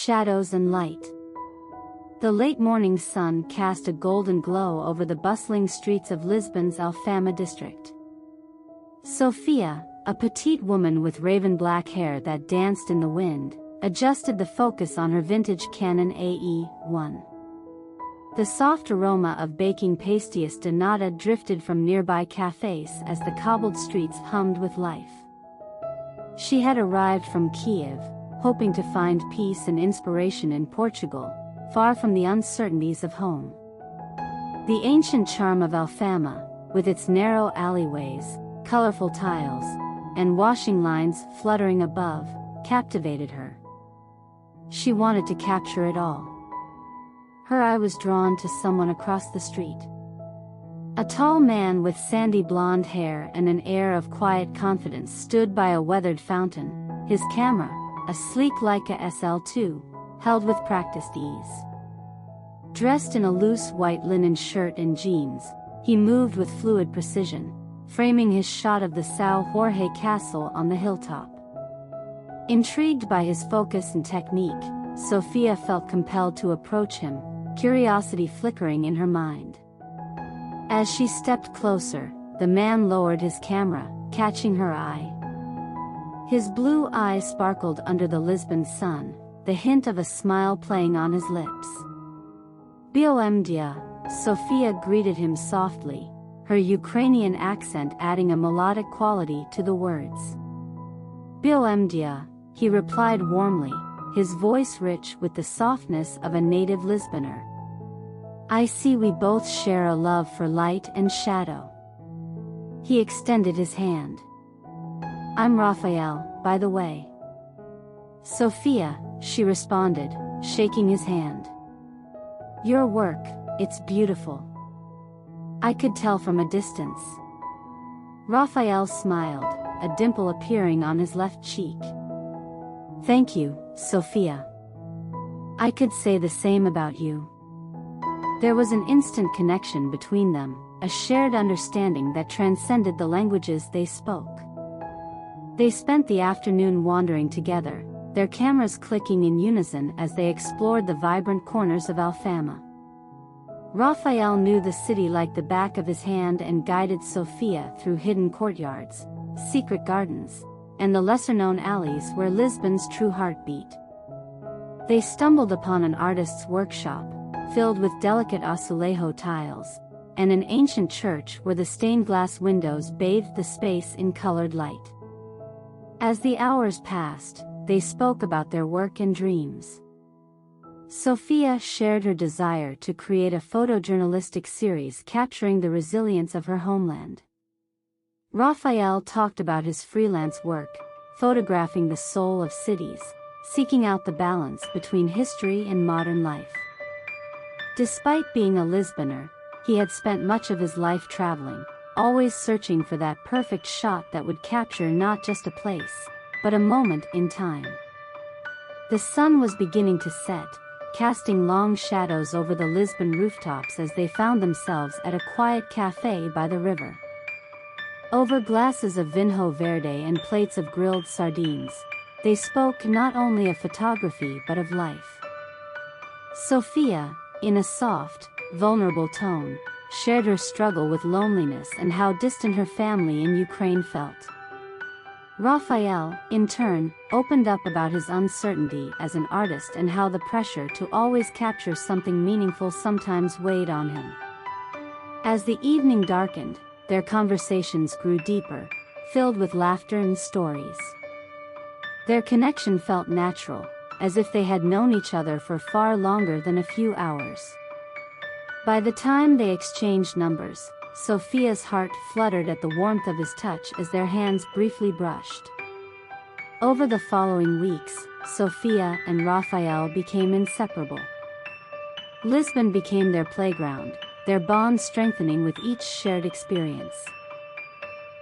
shadows and light. The late morning sun cast a golden glow over the bustling streets of Lisbon's Alfama district. Sophia, a petite woman with raven black hair that danced in the wind, adjusted the focus on her vintage Canon AE-1. The soft aroma of baking pastéis de nata drifted from nearby cafes as the cobbled streets hummed with life. She had arrived from Kiev, hoping to find peace and inspiration in Portugal, far from the uncertainties of home. The ancient charm of Alfama, with its narrow alleyways, colorful tiles, and washing lines fluttering above, captivated her. She wanted to capture it all. Her eye was drawn to someone across the street. A tall man with sandy blonde hair and an air of quiet confidence stood by a weathered fountain, his camera, a sleek Leica SL2, held with practiced ease. Dressed in a loose white linen shirt and jeans, he moved with fluid precision, framing his shot of the São Jorge castle on the hilltop. Intrigued by his focus and technique, Sophia felt compelled to approach him, curiosity flickering in her mind. As she stepped closer, the man lowered his camera, catching her eye. His blue eyes sparkled under the Lisbon sun, the hint of a smile playing on his lips. Bom dia, Sophia greeted him softly, her Ukrainian accent adding a melodic quality to the words. Bom dia, he replied warmly, his voice rich with the softness of a native Lisboner. I see we both share a love for light and shadow. He extended his hand. I'm Raphael, by the way. Sophia, she responded, shaking his hand. Your work, it's beautiful. I could tell from a distance. Raphael smiled, a dimple appearing on his left cheek. Thank you, Sophia. I could say the same about you. There was an instant connection between them, a shared understanding that transcended the languages they spoke. They spent the afternoon wandering together, their cameras clicking in unison as they explored the vibrant corners of Alfama. Raphael knew the city like the back of his hand and guided Sophia through hidden courtyards, secret gardens, and the lesser-known alleys where Lisbon's true heart beat. They stumbled upon an artist's workshop, filled with delicate azulejo tiles, and an ancient church where the stained glass windows bathed the space in colored light. As the hours passed, they spoke about their work and dreams. Sophia shared her desire to create a photojournalistic series capturing the resilience of her homeland. Raphael talked about his freelance work, photographing the soul of cities, seeking out the balance between history and modern life. Despite being a Lisboner, he had spent much of his life traveling, always searching for that perfect shot that would capture not just a place, but a moment in time. The sun was beginning to set, casting long shadows over the Lisbon rooftops as they found themselves at a quiet cafe by the river. Over glasses of vinho verde and plates of grilled sardines, they spoke not only of photography but of life. Sophia, in a soft, vulnerable tone, shared her struggle with loneliness and how distant her family in Ukraine felt. Raphael, in turn, opened up about his uncertainty as an artist and how the pressure to always capture something meaningful sometimes weighed on him. As the evening darkened, their conversations grew deeper, filled with laughter and stories. Their connection felt natural, as if they had known each other for far longer than a few hours. By the time they exchanged numbers, Sophia's heart fluttered at the warmth of his touch as their hands briefly brushed. Over the following weeks, Sophia and Raphael became inseparable. Lisbon became their playground, their bond strengthening with each shared experience.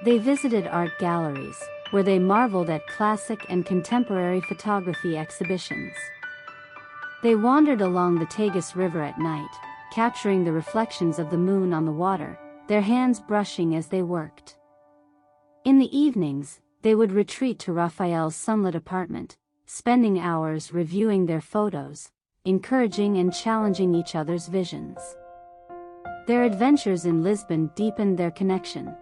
They visited art galleries, where they marveled at classic and contemporary photography exhibitions. They wandered along the Tagus River at night, capturing the reflections of the moon on the water, their hands brushing as they worked. In the evenings, they would retreat to Raphael's sunlit apartment, spending hours reviewing their photos, encouraging and challenging each other's visions. Their adventures in Lisbon deepened their connection.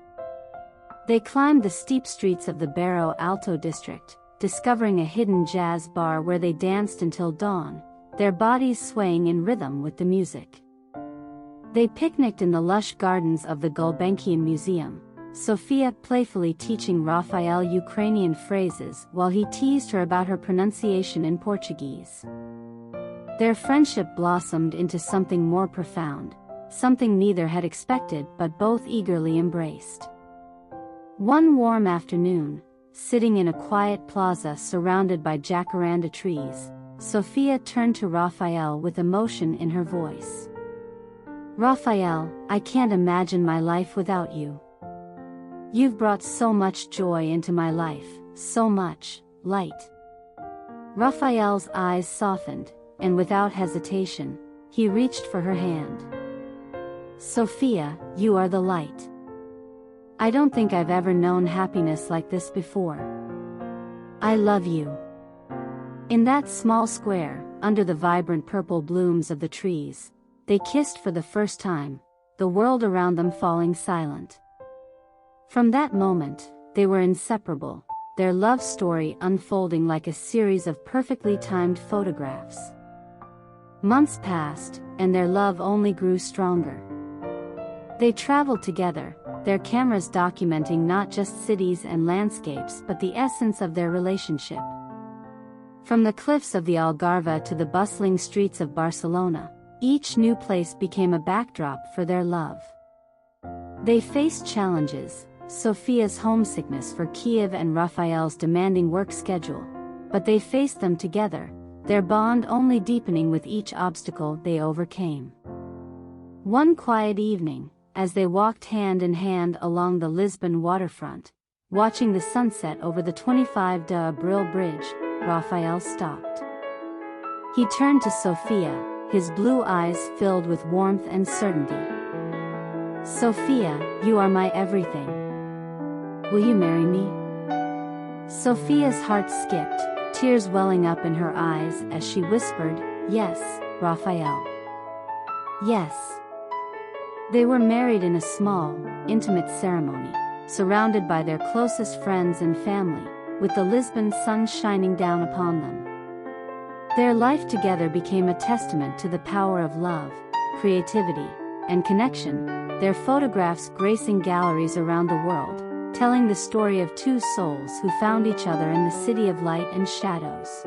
They climbed the steep streets of the Bairro Alto district, discovering a hidden jazz bar where they danced until dawn, their bodies swaying in rhythm with the music. They picnicked in the lush gardens of the Gulbenkian Museum, Sofia playfully teaching Raphael Ukrainian phrases while he teased her about her pronunciation in Portuguese. Their friendship blossomed into something more profound, something neither had expected but both eagerly embraced. One warm afternoon, sitting in a quiet plaza surrounded by jacaranda trees, Sofia turned to Raphael with emotion in her voice. "Raphael, I can't imagine my life without you. You've brought so much joy into my life, so much light." Raphael's eyes softened, and without hesitation, he reached for her hand. "Sofia, you are the light. I don't think I've ever known happiness like this before. I love you." In that small square, under the vibrant purple blooms of the trees, they kissed for the first time, the world around them falling silent. From that moment, they were inseparable, their love story unfolding like a series of perfectly timed photographs. Months passed, and their love only grew stronger. They traveled together, their cameras documenting not just cities and landscapes but the essence of their relationship. From the cliffs of the Algarve to the bustling streets of Barcelona, each new place became a backdrop for their love. They faced challenges, Sofia's homesickness for Kiev and Raphael's demanding work schedule, but they faced them together, their bond only deepening with each obstacle they overcame. One quiet evening, as they walked hand in hand along the Lisbon waterfront, watching the sunset over the 25 de Abril bridge, Raphael stopped. He turned to Sofia, his blue eyes filled with warmth and certainty. "Sofia, you are my everything. Will you marry me?" Sofia's heart skipped, tears welling up in her eyes as she whispered, "Yes, Raphael. Yes." They were married in a small, intimate ceremony, surrounded by their closest friends and family, with the Lisbon sun shining down upon them. Their life together became a testament to the power of love, creativity, and connection, their photographs gracing galleries around the world, telling the story of two souls who found each other in the city of light and shadows.